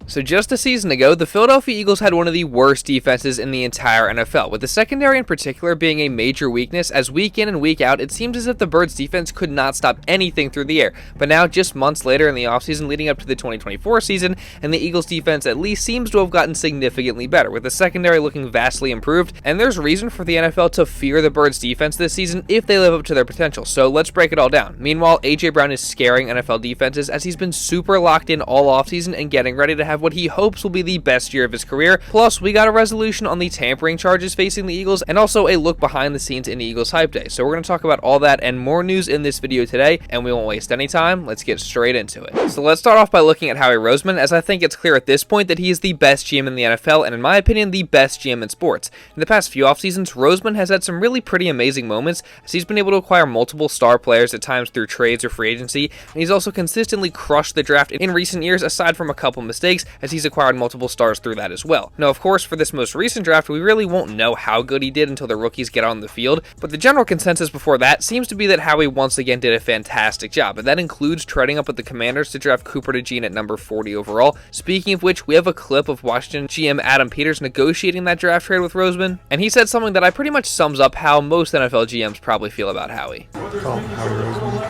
So just a season ago, the Philadelphia Eagles had one of the worst defenses in the entire NFL, with the secondary in particular being a major weakness, as week in and week out, it seemed as if the Birds defense could not stop anything through the air. But now, just months later in the offseason leading up to the 2024 season, and the Eagles defense at least seems to have gotten significantly better, with the secondary looking vastly improved, and there's reason for the NFL to fear the Birds defense this season if they live up to their potential. So let's break it all down. Meanwhile, A.J. Brown is scaring NFL defenses as he's been super locked in all offseason and getting ready to have what he hopes will be the best year of his career. Plus, we got a resolution on the tampering charges facing the Eagles and also a look behind the scenes in the Eagles hype day. So we're going to talk about all that and more news in this video today, and we won't waste any time. Let's get straight into it. So let's start off by looking at Howie Roseman, as I think it's clear at this point that he is the best GM in the NFL and, in my opinion, the best GM in sports. In the past few off seasons, Roseman has had some really pretty amazing moments as he's been able to acquire multiple star players at times through trades or free agency, and he's also consistently crushed the draft in recent years, aside from a couple mistakes, as he's acquired multiple stars through that as well. Now, of course, for this most recent draft, we really won't know how good he did until the rookies get on the field, but the general consensus before that seems to be that Howie once again did a fantastic job, and that includes trading up with the Commanders to draft Cooper DeJean at number 40 overall. Speaking of which, we have a clip of Washington GM Adam Peters negotiating that draft trade with Roseman, and he said something that I pretty much sums up how most NFL GMs probably feel about Howie. Howie Roseman.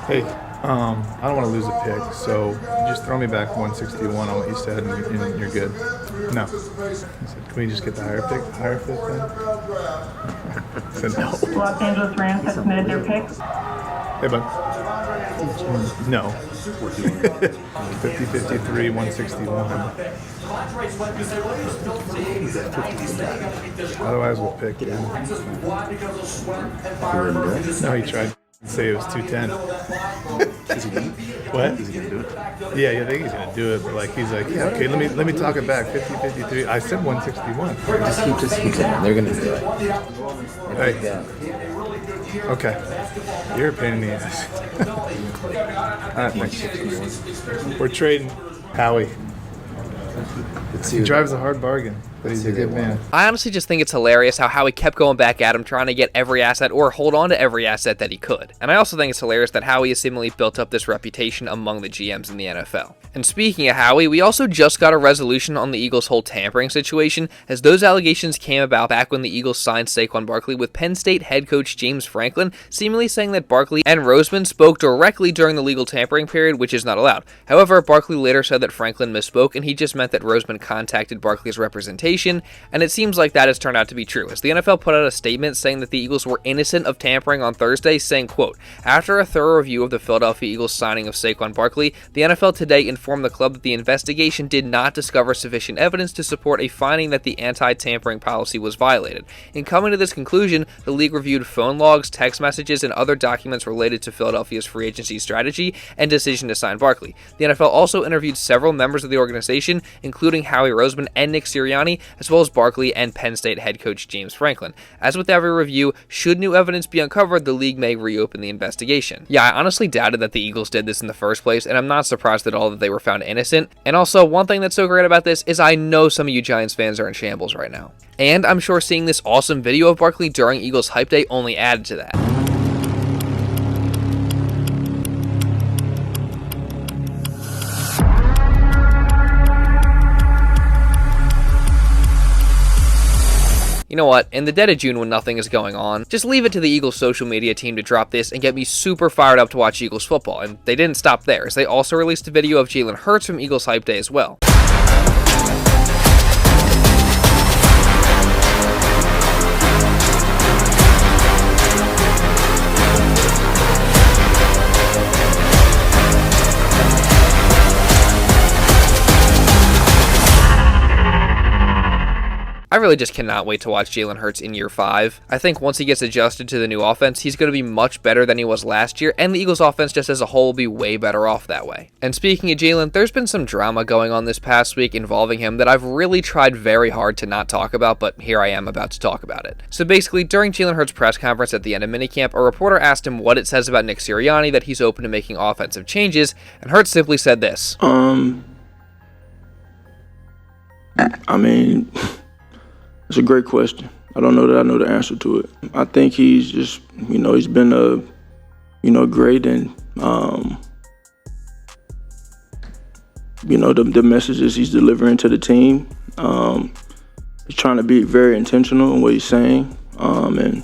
Hey. I don't want to lose a pick, so just throw me back 161 on what you said, and you're good. No. He said, can we just get the higher pick then? I said no. Los Angeles Rams have submitted their picks. Hey, bud. No. 50-53, 161. Otherwise, we'll pick it. No, he tried to say it was 210. Is he gonna? What? Is he gonna do it? Yeah, I think he's gonna do it. But like, he's like, yeah, okay, let me talk it back. 50-53. I said 161. Just keep saying. They're gonna do it. Hey. Okay. You're a pain in the ass. Alright, 161. We're trading Howie. Let's see. He drives a hard bargain, but he's a good man. I honestly just think it's hilarious how Howie kept going back at him, trying to get every asset or hold on to every asset that he could. And I also think it's hilarious that Howie has seemingly built up this reputation among the GMs in the NFL. And speaking of Howie, we also just got a resolution on the Eagles' whole tampering situation, as those allegations came about back when the Eagles signed Saquon Barkley, with Penn State head coach James Franklin seemingly saying that Barkley and Roseman spoke directly during the legal tampering period, which is not allowed. However, Barkley later said that Franklin misspoke, and he just meant that Roseman contacted Barkley's representation, and it seems like that has turned out to be true, as the NFL put out a statement saying that the Eagles were innocent of tampering on Thursday, saying, quote, after a thorough review of the Philadelphia Eagles signing of Saquon Barkley, the NFL today informed the club that the investigation did not discover sufficient evidence to support a finding that the anti-tampering policy was violated. In coming to this conclusion, the league reviewed phone logs, text messages, and other documents related to Philadelphia's free agency strategy and decision to sign Barkley. The NFL also interviewed several members of the organization, including Howie Roseman and Nick Sirianni, as well as Barkley and Penn State head coach James Franklin. As with every review, should new evidence be uncovered, the league may reopen the investigation. Yeah, I honestly doubted that the Eagles did this in the first place, and I'm not surprised at all that they were found innocent. And also, one thing that's so great about this is I know some of you Giants fans are in shambles right now. And I'm sure seeing this awesome video of Barkley during Eagles hype day only added to that. You know what, in the dead of June when nothing is going on, just leave it to the Eagles social media team to drop this and get me super fired up to watch Eagles football. And they didn't stop there, as they also released a video of Jalen Hurts from Eagles hype day as well. I really just cannot wait to watch Jalen Hurts in year 5. I think once he gets adjusted to the new offense, he's going to be much better than he was last year, and the Eagles offense just as a whole will be way better off that way. And speaking of Jalen, there's been some drama going on this past week involving him that I've really tried very hard to not talk about, but here I am about to talk about it. So basically, during Jalen Hurts' press conference at the end of minicamp, a reporter asked him what it says about Nick Sirianni that he's open to making offensive changes, and Hurts simply said this. It's a great question. I don't know that I know the answer to it. I think he's just, he's been great, and the messages he's delivering to the team. He's trying to be very intentional in what he's saying, and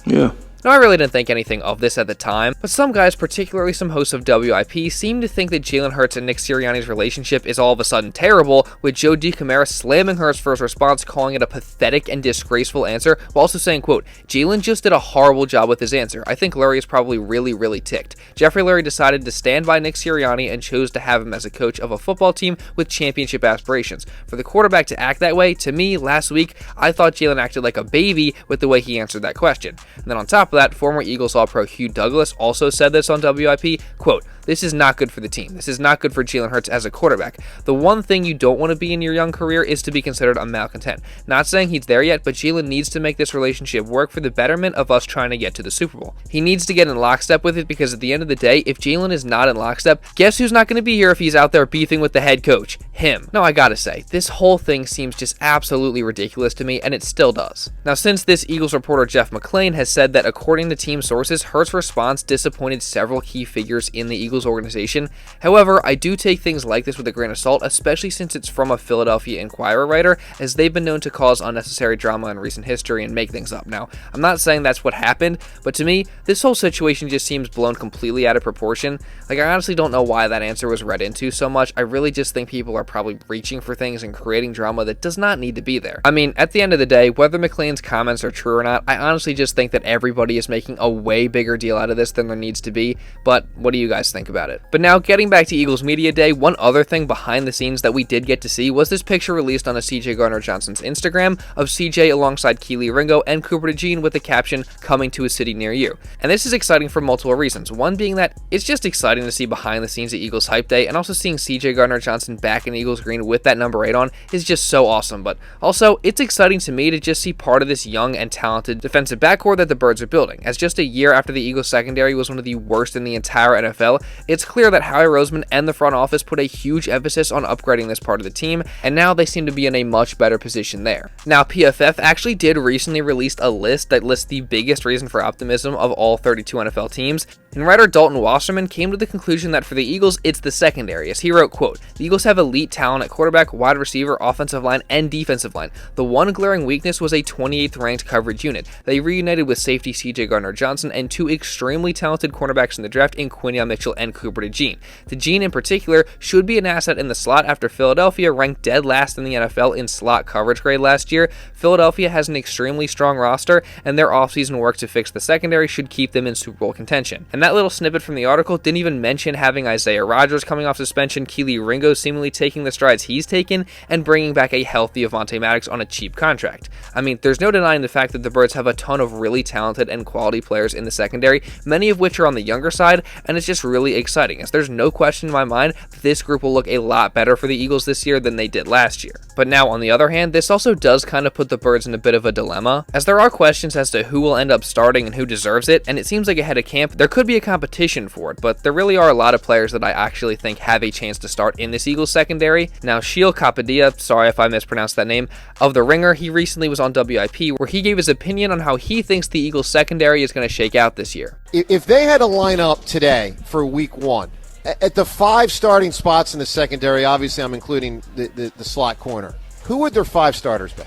yeah. Now, I really didn't think anything of this at the time, but some guys, particularly some hosts of WIP, seem to think that Jalen Hurts and Nick Sirianni's relationship is all of a sudden terrible, with Joe DiCamara slamming Hurts for his response, calling it a pathetic and disgraceful answer, while also saying, quote, Jalen just did a horrible job with his answer. I think Lurie is probably really, really ticked. Jeffrey Lurie decided to stand by Nick Sirianni and chose to have him as a coach of a football team with championship aspirations. For the quarterback to act that way, to me, last week, I thought Jalen acted like a baby with the way he answered that question. And then on top of that, former Eagles All-Pro Hugh Douglas also said this on WIP, quote, this is not good for the team. This is not good for Jalen Hurts as a quarterback. The one thing you don't want to be in your young career is to be considered a malcontent. Not saying he's there yet, but Jalen needs to make this relationship work for the betterment of us trying to get to the Super Bowl. He needs to get in lockstep with it, because at the end of the day, if Jalen is not in lockstep, guess who's not going to be here if he's out there beefing with the head coach? Him. Now, I gotta say, this whole thing seems just absolutely ridiculous to me, and it still does. Now, since this Eagles reporter Jeff McClain has said that according to team sources, Hurts' response disappointed several key figures in the Eagles organization. However, I do take things like this with a grain of salt, especially since it's from a Philadelphia Inquirer writer, as they've been known to cause unnecessary drama in recent history and make things up. Now, I'm not saying that's what happened, but to me, this whole situation just seems blown completely out of proportion. Like, I honestly don't know why that answer was read into so much. I really just think people are probably reaching for things and creating drama that does not need to be there. I mean, at the end of the day, whether McClain's comments are true or not, I honestly just think that everybody is making a way bigger deal out of this than there needs to be, but what do you guys think about it? But now, getting back to Eagles Media Day, one other thing behind the scenes that we did get to see was this picture released on a CJ Gardner-Johnson's Instagram of CJ alongside Kelee, Ringo, and Cooper DeJean with the caption, coming to a city near you. And this is exciting for multiple reasons. One being that it's just exciting to see behind the scenes at Eagles Hype Day, and also seeing CJ Gardner-Johnson back in Eagles green with that number 8 on is just so awesome. But also, it's exciting to me to just see part of this young and talented defensive backcourt that the Birds are building. As just a year after the Eagles secondary was one of the worst in the entire NFL, it's clear that Howie Roseman and the front office put a huge emphasis on upgrading this part of the team, and now they seem to be in a much better position there. Now, PFF actually did recently release a list that lists the biggest reason for optimism of all 32 NFL teams, and writer Dalton Wasserman came to the conclusion that for the Eagles, it's the secondary, as he wrote, quote, the Eagles have elite talent at quarterback, wide receiver, offensive line, and defensive line. The one glaring weakness was a 28th ranked coverage unit. They reunited with safety CJ Gardner-Johnson and two extremely talented cornerbacks in the draft in Quinyon Mitchell and Cooper DeJean. DeJean in particular should be an asset in the slot after Philadelphia ranked dead last in the NFL in slot coverage grade last year. Philadelphia has an extremely strong roster, and their offseason work to fix the secondary should keep them in Super Bowl contention. And that little snippet from the article didn't even mention having Isaiah Rodgers coming off suspension, Kelee, Ringo seemingly taking the strides he's taken, and bringing back a healthy Avonte Maddox on a cheap contract. I mean, there's no denying the fact that the Birds have a ton of really talented and quality players in the secondary, many of which are on the younger side, and it's just really exciting, as there's no question in my mind that this group will look a lot better for the Eagles this year than they did last year. But now, on the other hand, this also does kind of put the Birds in a bit of a dilemma, as there are questions as to who will end up starting and who deserves it, and it seems like ahead of camp, there could be a competition for it, but there really are a lot of players that I actually think have a chance to start in this Eagles secondary. Now, Sheil Kapadia, sorry if I mispronounced that name, of The Ringer, he recently was on WIP, where he gave his opinion on how he thinks the Eagles secondary is going to shake out this year. If they had a lineup today for week one, at the 5 starting spots in the secondary, obviously I'm including the slot corner, who would their 5 starters be?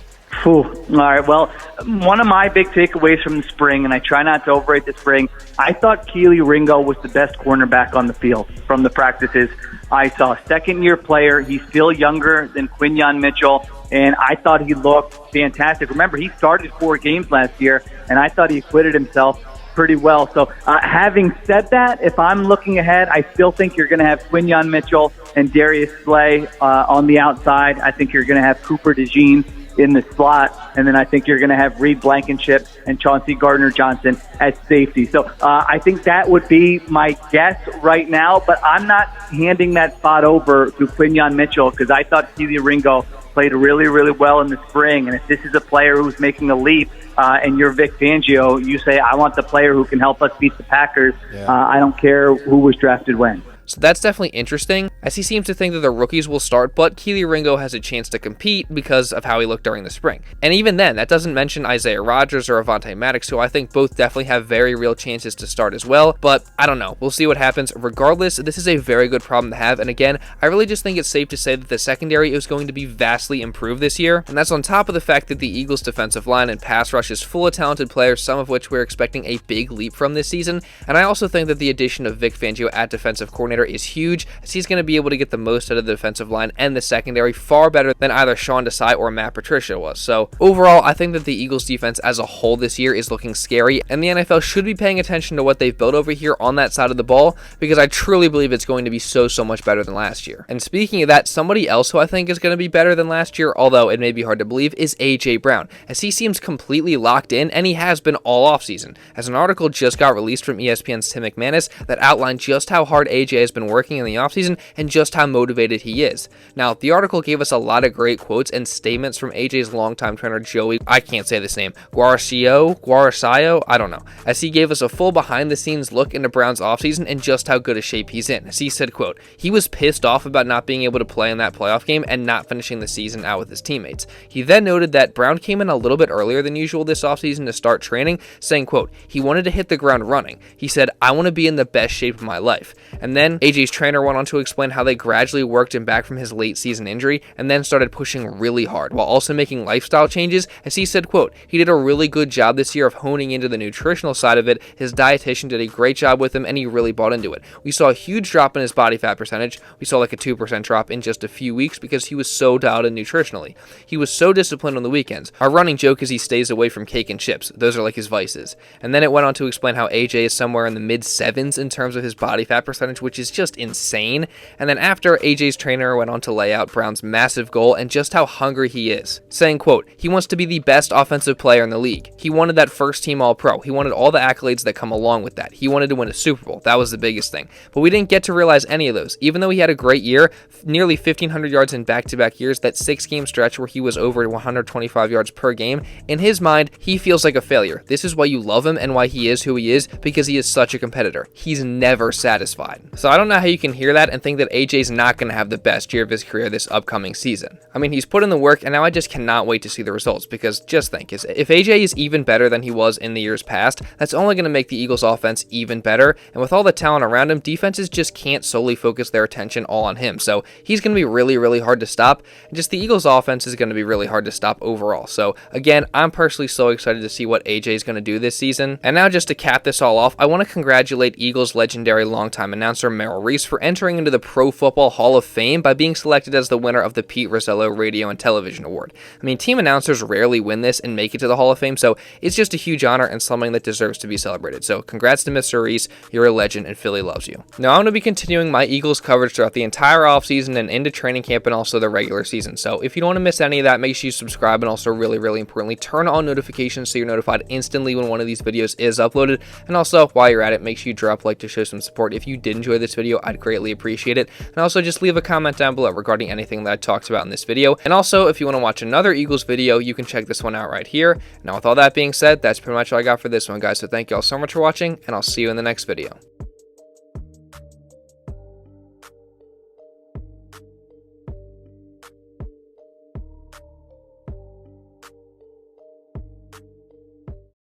All right, well, one of my big takeaways from the spring, and I try not to overrate the spring, I thought Kelee Ringo was the best cornerback on the field from the practices I saw. Second-year player, he's still younger than Quinyon Mitchell, and I thought he looked fantastic. Remember, he started 4 games last year, and I thought he acquitted himself pretty well. So having said that, if I'm looking ahead, I still think you're going to have Quinyon Mitchell and Darius Slay on the outside. I think you're going to have Cooper DeJean in the slot, and then I think you're going to have Reed Blankenship and Chauncey Gardner-Johnson as safety. So I think that would be my guess right now, but I'm not handing that spot over to Quinyon Mitchell because I thought Kelee Ringo played really, really well in the spring, and if this is a player who's making a leap, and you're Vic Fangio, you say, I want the player who can help us beat the Packers. Yeah. I don't care who was drafted when. So that's definitely interesting, as he seems to think that the rookies will start, but Kelee Ringo has a chance to compete because of how he looked during the spring. And even then, that doesn't mention Isaiah Rodgers or Avonte Maddox, who I think both definitely have very real chances to start as well, but I don't know. We'll see what happens. Regardless, this is a very good problem to have, and again, I really just think it's safe to say that the secondary is going to be vastly improved this year, and that's on top of the fact that the Eagles' defensive line and pass rush is full of talented players, some of which we're expecting a big leap from this season, and I also think that the addition of Vic Fangio at defensive coordinator is huge, as he's going to be able to get the most out of the defensive line and the secondary far better than either Sean Desai or Matt Patricia was. So overall, I think that the Eagles defense as a whole this year is looking scary, and the NFL should be paying attention to what they've built over here on that side of the ball, because I truly believe it's going to be so much better than last year. And speaking of that, somebody else who I think is going to be better than last year, although it may be hard to believe, is A.J. Brown, as he seems completely locked in, and he has been all offseason, as an article just got released from ESPN's Tim McManus that outlined just how hard A.J. has been working in the offseason and just how motivated he is. Now, the article gave us a lot of great quotes and statements from A.J.'s longtime trainer Joey, I can't say this name, Guarcio, I don't know, as he gave us a full behind-the-scenes look into Brown's offseason and just how good a shape he's in. As he said, quote, he was pissed off about not being able to play in that playoff game and not finishing the season out with his teammates. He then noted that Brown came in a little bit earlier than usual this offseason to start training, saying, quote, he wanted to hit the ground running. He said, I want to be in the best shape of my life. And then AJ's trainer went on to explain how they gradually worked him back from his late season injury and then started pushing really hard while also making lifestyle changes. As he said, quote, he did a really good job this year of honing into the nutritional side of it. His dietitian did a great job with him and he really bought into it. We saw a huge drop in his body fat percentage. We saw like a 2% drop in just a few weeks because he was so dialed in nutritionally. He was so disciplined on the weekends. Our running joke is he stays away from cake and chips. Those are like his vices. And then it went on to explain how AJ is somewhere in the mid-7s in terms of his body fat percentage, which is just insane. And then after, AJ's trainer went on to lay out Brown's massive goal and just how hungry he is, saying, quote, he wants to be the best offensive player in the league. He wanted that first team All-Pro. He wanted all the accolades that come along with that. He wanted to win a Super Bowl. That was the biggest thing. But we didn't get to realize any of those. Even though he had a great year, nearly 1,500 yards in back-to-back years, that 6-game stretch where he was over 125 yards per game, in his mind, he feels like a failure. This is why you love him and why he is who he is, because he is such a competitor. He's never satisfied. So I don't know how you can hear that and think that AJ's not going to have the best year of his career this upcoming season. I mean, he's put in the work, and now I just cannot wait to see the results, because just think, if AJ is even better than he was in the years past, that's only going to make the Eagles offense even better, and with all the talent around him, defenses just can't solely focus their attention all on him. So he's going to be really hard to stop, and just the Eagles offense is going to be really hard to stop overall. So again, I'm personally so excited to see what AJ is going to do this season. And now just to cap this all off, I want to congratulate Eagles legendary longtime announcer Merrill Reese for entering into the Pro Football Hall of Fame by being selected as the winner of the Pete Rozelle Radio and Television Award. I mean, team announcers rarely win this and make it to the Hall of Fame, so it's just a huge honor and something that deserves to be celebrated. So congrats to Mr. Reese, you're a legend and Philly loves you. Now I'm going to be continuing my Eagles coverage throughout the entire offseason and into training camp and also the regular season. So if you don't want to miss any of that, make sure you subscribe, and also really importantly, turn on notifications so you're notified instantly when one of these videos is uploaded. And also, while you're at it, make sure you drop a like to show some support. If you did enjoy this video, I'd greatly appreciate it. And also just leave a comment down below regarding anything that I talked about in this video. And also, if you want to watch another Eagles video, you can check this one out right here. Now with all that being said, that's pretty much all I got for this one, guys. So thank you all so much for watching, and I'll see you in the next video.